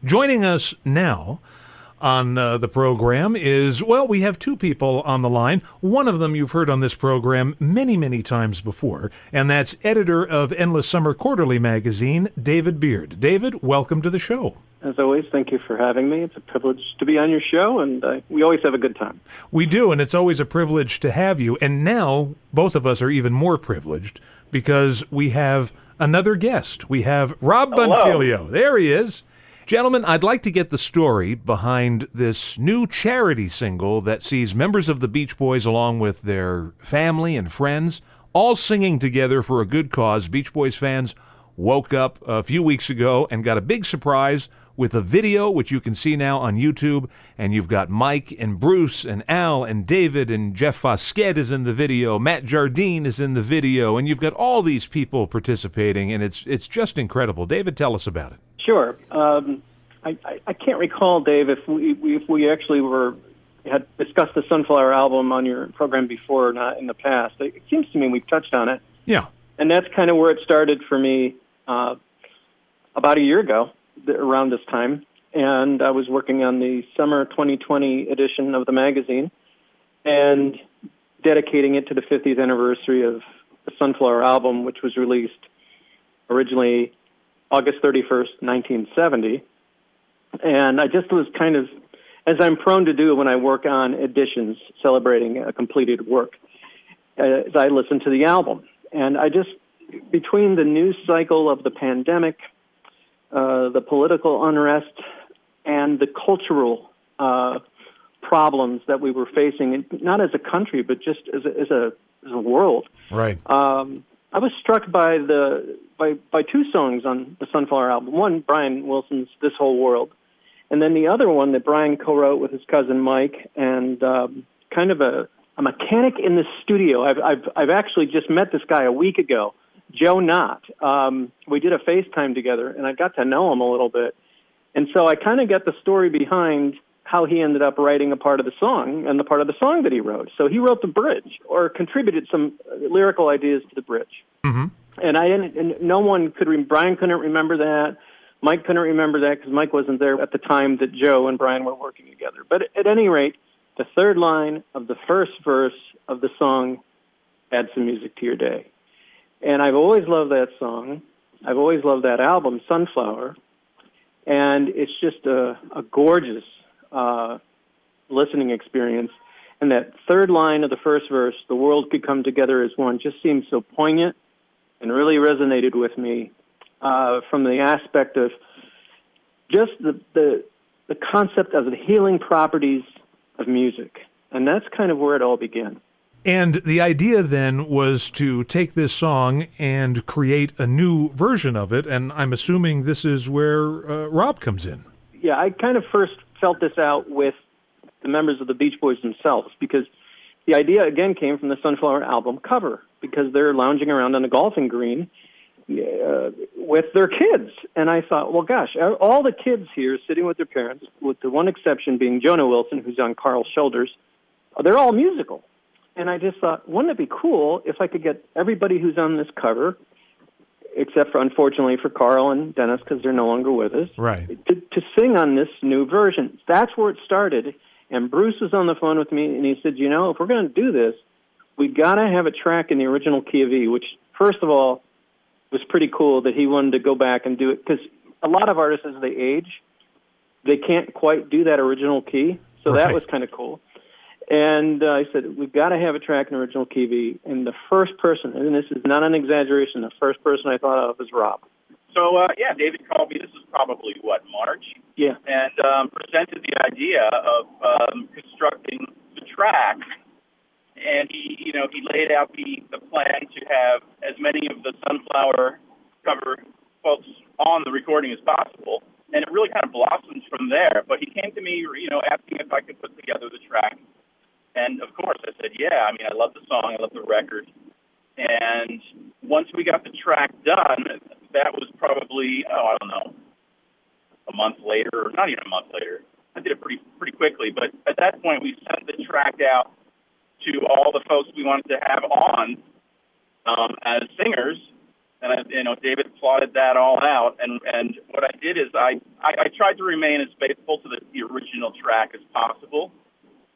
Joining us now on the program is, well, we have two people on the line. One of them you've heard on this program many, many times before, and that's editor of Endless Summer Quarterly magazine, David Beard. David, welcome to the show. As always, thank you for having me. It's a privilege to be on your show, and we always have a good time. We do, and it's always a privilege to have you. And now, both of us are even more privileged because we have another guest. We have Rob Bonfiglio. There he is. Gentlemen, I'd like to get the story behind this new charity single that sees members of the Beach Boys along with their family and friends all singing together for a good cause. Beach Boys fans woke up a few weeks ago and got a big surprise with a video, which you can see now on YouTube, and you've got Mike and Bruce and Al and David and Jeff Foskett is in the video, Matt Jardine is in the video, and you've got all these people participating, and it's just incredible. David, tell us about it. Sure. I can't recall, Dave, if we actually had discussed the Sunflower album on your program before or not in the past. It seems to me we've touched on it. Yeah. And that's kind of where it started for me about a year ago, around this time. And I was working on the summer 2020 edition of the magazine and dedicating it to the 50th anniversary of the Sunflower album, which was released originally August 31st, 1970. And I just was kind of, as I'm prone to do when I work on editions celebrating a completed work, as I listened to the album. And I just, between the news cycle of the pandemic, the political unrest, and the cultural problems that we were facing, not as a country, but just as a world. Right. I was struck by two songs on the Sunflower album. One, Brian Wilson's "This Whole World," and then the other one that Brian co-wrote with his cousin Mike, and kind of a mechanic in the studio. I've actually just met this guy a week ago, Joe Knott. We did a FaceTime together, and I got to know him a little bit, and so I kind of get the story behind how he ended up writing a part of the song and the part of the song that he wrote. So he wrote the bridge, or contributed some lyrical ideas to the bridge. Mm-hmm. And no one could. Brian couldn't remember that. Mike couldn't remember that because Mike wasn't there at the time that Joe and Brian were working together. But at any rate, the third line of the first verse of the song, "Add Some Music to Your Day." And I've always loved that song. I've always loved that album, Sunflower. And it's just a gorgeous listening experience. And that third line of the first verse, "The world could come together as one," just seems so poignant and really resonated with me from the aspect of just the concept of the healing properties of music. And that's kind of where it all began. And the idea then was to take this song and create a new version of it, and I'm assuming this is where Rob comes in. Yeah, I kind of first felt this out with the members of the Beach Boys themselves, because the idea, again, came from the Sunflower album cover, because they're lounging around on a golfing green with their kids. And I thought, well, gosh, all the kids here sitting with their parents, with the one exception being Jonah Wilson, who's on Carl's shoulders, they're all musical. And I just thought, wouldn't it be cool if I could get everybody who's on this cover, except for, unfortunately, for Carl and Dennis, because they're no longer with us, right, to sing on this new version. That's where it started. And Bruce was on the phone with me, and he said, if we're going to do this, we got to have a track in the original key of E, which, first of all, was pretty cool that he wanted to go back and do it, because a lot of artists, as they age, they can't quite do that original key, so right. That was kind of cool. And I said, we've got to have a track in original key of E, and the first person, and this is not an exaggeration, the first person I thought of was Rob. So, David called me, this is probably, March? Yeah. And presented the idea of constructing the track. And he laid out the plan to have as many of the Sunflower cover folks on the recording as possible. And it really kind of blossomed from there. But he came to me, asking if I could put together the track. And, of course, I said, yeah. I mean, I love the song. I love the record. And once we got the track done, that was probably, a month later, or not even a month later. I did it pretty quickly. But at that point, we sent the track out to all the folks we wanted to have on as singers. And David plotted that all out. And what I did is I tried to remain as faithful to the original track as possible.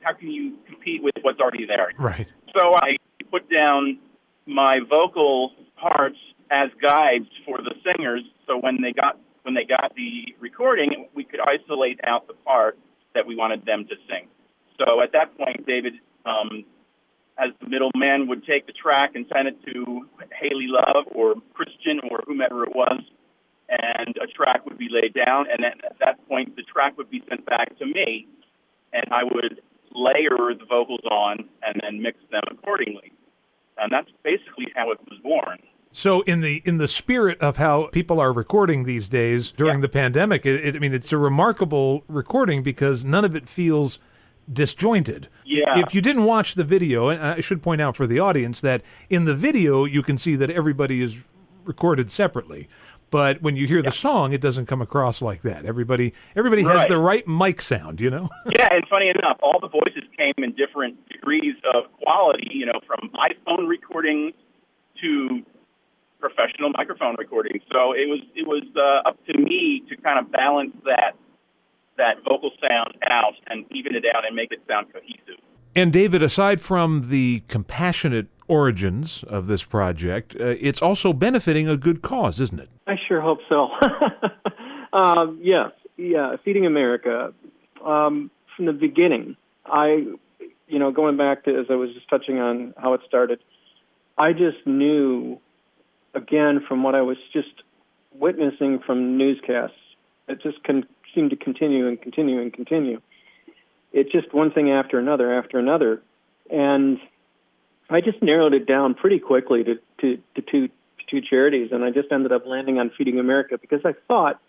How can you compete with what's already there? Right. So I put down my vocal parts as guides for the singers. So when they got the recording, we could isolate out the part that we wanted them to sing. So at that point, David, as the middleman, would take the track and send it to Haley Love or Christian or whomever it was, and a track would be laid down. And then at that point, the track would be sent back to me, and I would layer the vocals on and then mix them accordingly. And that's basically how it was born. So in the spirit of how people are recording these days during the pandemic, it's a remarkable recording because none of it feels disjointed. Yeah. If you didn't watch the video, and I should point out for the audience that in the video you can see that everybody is recorded separately. But when you hear the song, it doesn't come across like that. Everybody has the right mic sound, you know? Yeah, and funny enough, all the voices came in different degrees of quality, from iPhone recordings to professional microphone recordings. So it was up to me to kind of balance that vocal sound out and even it out and make it sound cohesive. And David, aside from the compassionate origins of this project, it's also benefiting a good cause, isn't it? I sure hope so. Yes, Feeding America. From the beginning, going back to, as I was just touching on how it started, I just knew, again, from what I was just witnessing from newscasts, it just seemed to continue and continue and continue. It's just one thing after another. And I just narrowed it down pretty quickly to two charities, and I just ended up landing on Feeding America because I thought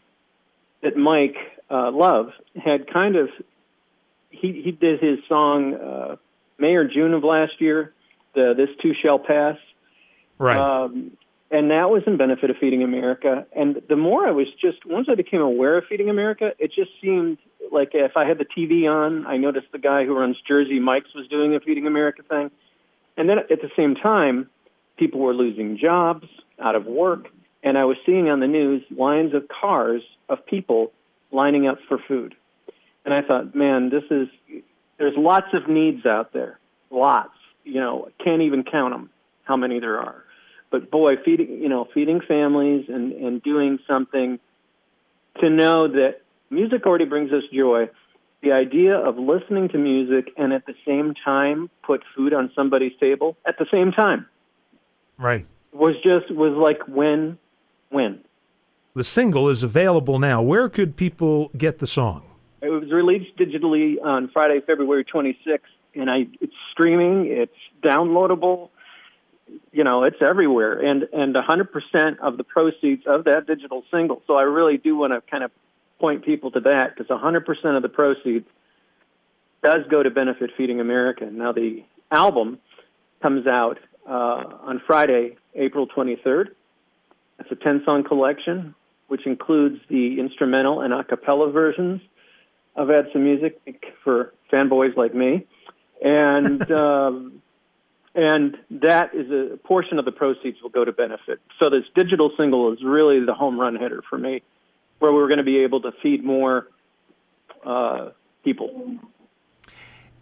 that Mike Love had kind of, he did his song May or June of last year, This Too Shall Pass. Right. And that was in benefit of Feeding America. And the more once I became aware of Feeding America, it just seemed like if I had the TV on, I noticed the guy who runs Jersey Mike's was doing a Feeding America thing. And then at the same time, people were losing jobs, out of work, and I was seeing on the news lines of cars of people lining up for food. And I thought, man, there's lots of needs out there. Lots. Can't even count them, how many there are. But boy, feeding families and doing something to know that music already brings us joy. The idea of listening to music and at the same time put food on somebody's table at the same time. Right. Was like win. The single is available now. Where could people get the song? It was released digitally on Friday, February 26th, and it's streaming, it's downloadable. It's everywhere, and 100% of the proceeds of that digital single. So I really do want to kind of point people to that because 100% of the proceeds does go to benefit Feeding America. Now the album comes out on Friday, April 23rd. It's a 10-song collection, which includes the instrumental and a cappella versions of Add Some Music for fanboys like me, and and that is a portion of the proceeds will go to benefit. So this digital single is really the home run hitter for me, where we're going to be able to feed more people.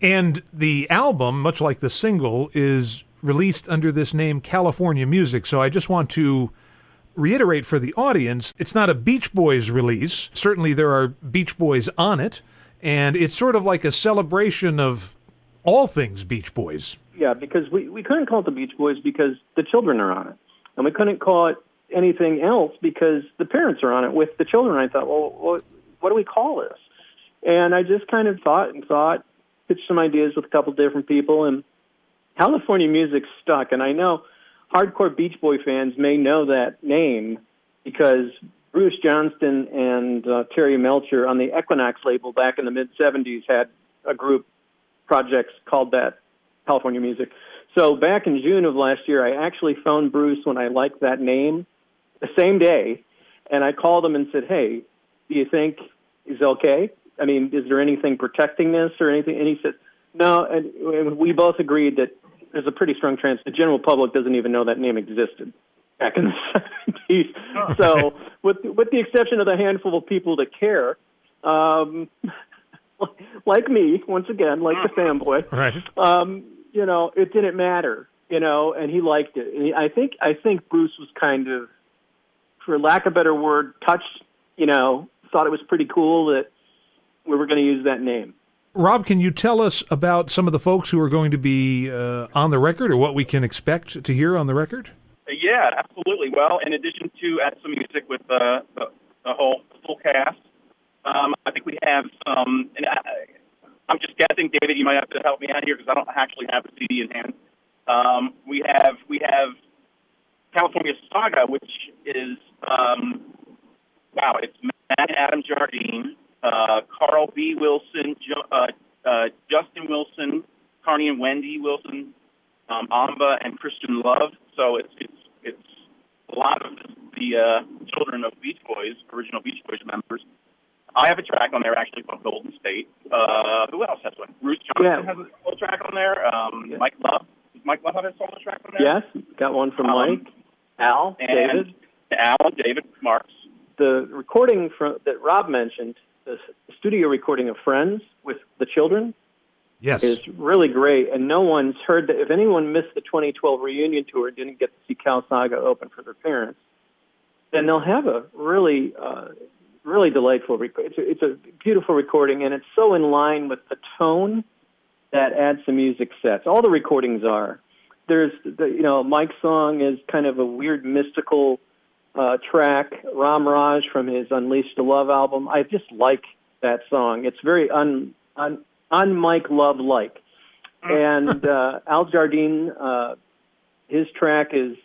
And the album, much like the single, is released under this name California Music. So I just want to reiterate for the audience, it's not a Beach Boys release. Certainly there are Beach Boys on it, and it's sort of like a celebration of all things Beach Boys. Yeah, because we couldn't call it the Beach Boys because the children are on it. And we couldn't call it anything else because the parents are on it with the children. I thought, well, what do we call this? And I just kind of thought, pitched some ideas with a couple different people, and California Music stuck. And I know hardcore Beach Boy fans may know that name because Bruce Johnston and Terry Melcher on the Equinox label back in the mid-'70s had a group projects called that California Music. So back in June of last year, I actually phoned Bruce when I liked that name the same day, and I called him and said, hey, do you think it's okay? I mean, is there anything protecting this or anything? And he said, no, and we both agreed that there's a pretty strong chance the general public doesn't even know that name existed. back in the 70s. So with the exception of the handful of people that care, like me, once again, like the fanboy, right? It didn't matter, and he liked it. And I think Bruce was kind of, for lack of a better word, touched, thought it was pretty cool that we were going to use that name. Rob, can you tell us about some of the folks who are going to be on the record, or what we can expect to hear on the record? Yeah, absolutely. Well, in addition to Add Some Music with the whole full cast, I think we have some, and I'm just guessing, David, you might have to help me out here because I don't actually have the CD in hand. We have California Saga, which is, it's Matt and Adam Jardine, Carl B. Wilson, Justin Wilson, Carney and Wendy Wilson, Amba and Christian Love. So it's a lot of the children of Beach Boys, original Beach Boys members. I have a track on there actually called Golden State. Who else has one? Bruce Johnson has a solo track on there. Yeah. Mike Love. Does Mike Love have a solo track on there? Yes, got one from Mike, Al, David. Al, David, Marks. The recording that Rob mentioned, the studio recording of Friends with the children, yes, is really great. And no one's heard that. If anyone missed the 2012 reunion tour and didn't get to see Cal Saga open for their parents, then they'll have a really delightful recording. It's a beautiful recording, and it's so in line with the tone that Add Some Music sets. All the recordings are. There's Mike's song is kind of a weird mystical track, Ram Raj from his Unleash the Love album. I just like that song. It's very un-Mike Love-like. And Al Jardine, his track is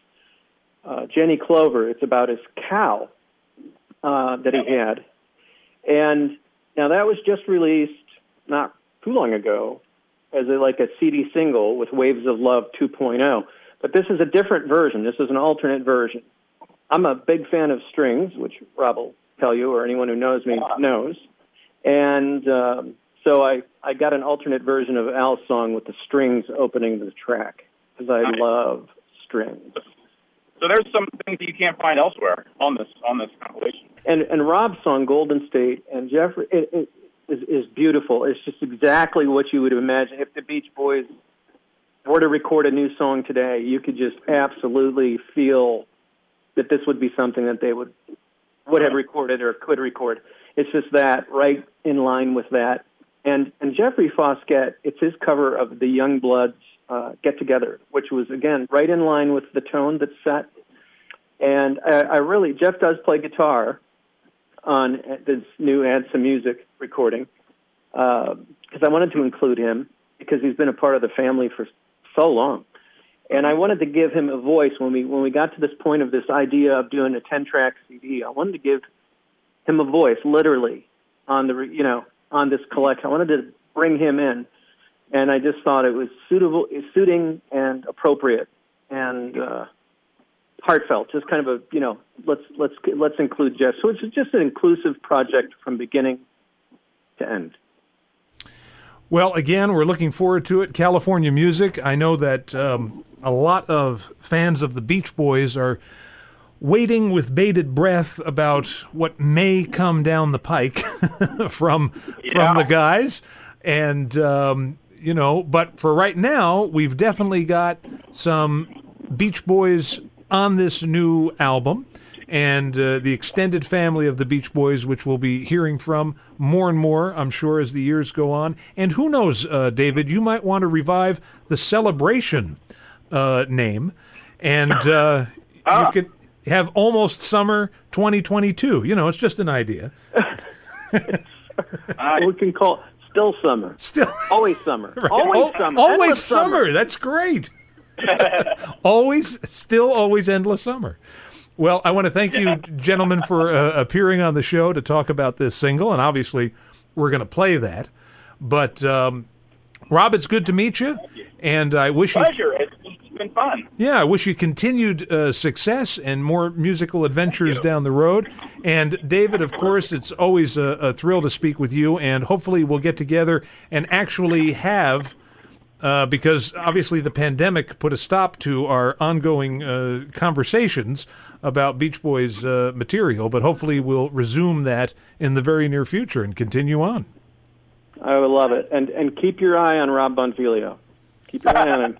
Jenny Clover. It's about his cow that he had. And now that was just released not too long ago as a CD single with Waves of Love 2.0. But this is a different version. This is an alternate version. I'm a big fan of strings, which Rob will tell you, or anyone who knows me knows. And so I got an alternate version of Al's song with the strings opening the track, because I love strings. So there's some things that you can't find elsewhere on this compilation. And Rob's song, Golden State, and Jeffrey, it is beautiful. It's just exactly what you would imagine. If the Beach Boys were to record a new song today, you could just absolutely feel that this would be something that they would have recorded or could record. It's just that, right in line with that. And Jeffrey Foskett, it's his cover of the Youngbloods Get Together, which was, again, right in line with the tone that's set. And Jeff does play guitar on this new Add Some Music recording, because I wanted to include him because he's been a part of the family for so long. And I wanted to give him a voice when we got to this point of this idea of doing a 10-track CD. I wanted to give him a voice, literally, on this collection. I wanted to bring him in, and I just thought it was suiting and appropriate and heartfelt. Just kind of let's include Jeff. So it's just an inclusive project from beginning to end. Well, again, we're looking forward to it. California Music. I know that a lot of fans of the Beach Boys are waiting with bated breath about what may come down the pike from the guys. And, but for right now, we've definitely got some Beach Boys on this new album. And the extended family of the Beach Boys, which we'll be hearing from more and more, I'm sure, as the years go on. And who knows, David, you might want to revive the Celebration name, and you could have Almost Summer 2022. It's just an idea. We can call it Still Summer. Always Summer. Right. Always Summer. Always summer. That's great. Always endless summer. Well, I want to thank you, gentlemen, for appearing on the show to talk about this single, and obviously we're going to play that. But, Rob, it's good to meet you, and I wish you... Pleasure. It's been fun. Yeah, I wish you continued success and more musical adventures down the road. And, David, of course, it's always a thrill to speak with you, and hopefully we'll get together and actually have because obviously the pandemic put a stop to our ongoing conversations about Beach Boys material, but hopefully we'll resume that in the very near future and continue on. I would love it. And keep your eye on Rob Bonfiglio. Keep your eye on him.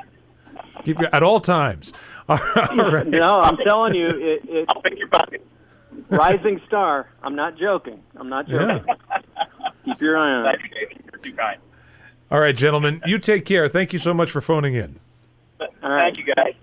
Keep your, at all times. All right. No, I'm telling you, I'll pick your bucket. Rising star. I'm not joking. Yeah. Keep your eye on him. Thank you, David. You're too kind. All right, gentlemen. You take care. Thank you so much for phoning in. All right. Thank you, guys.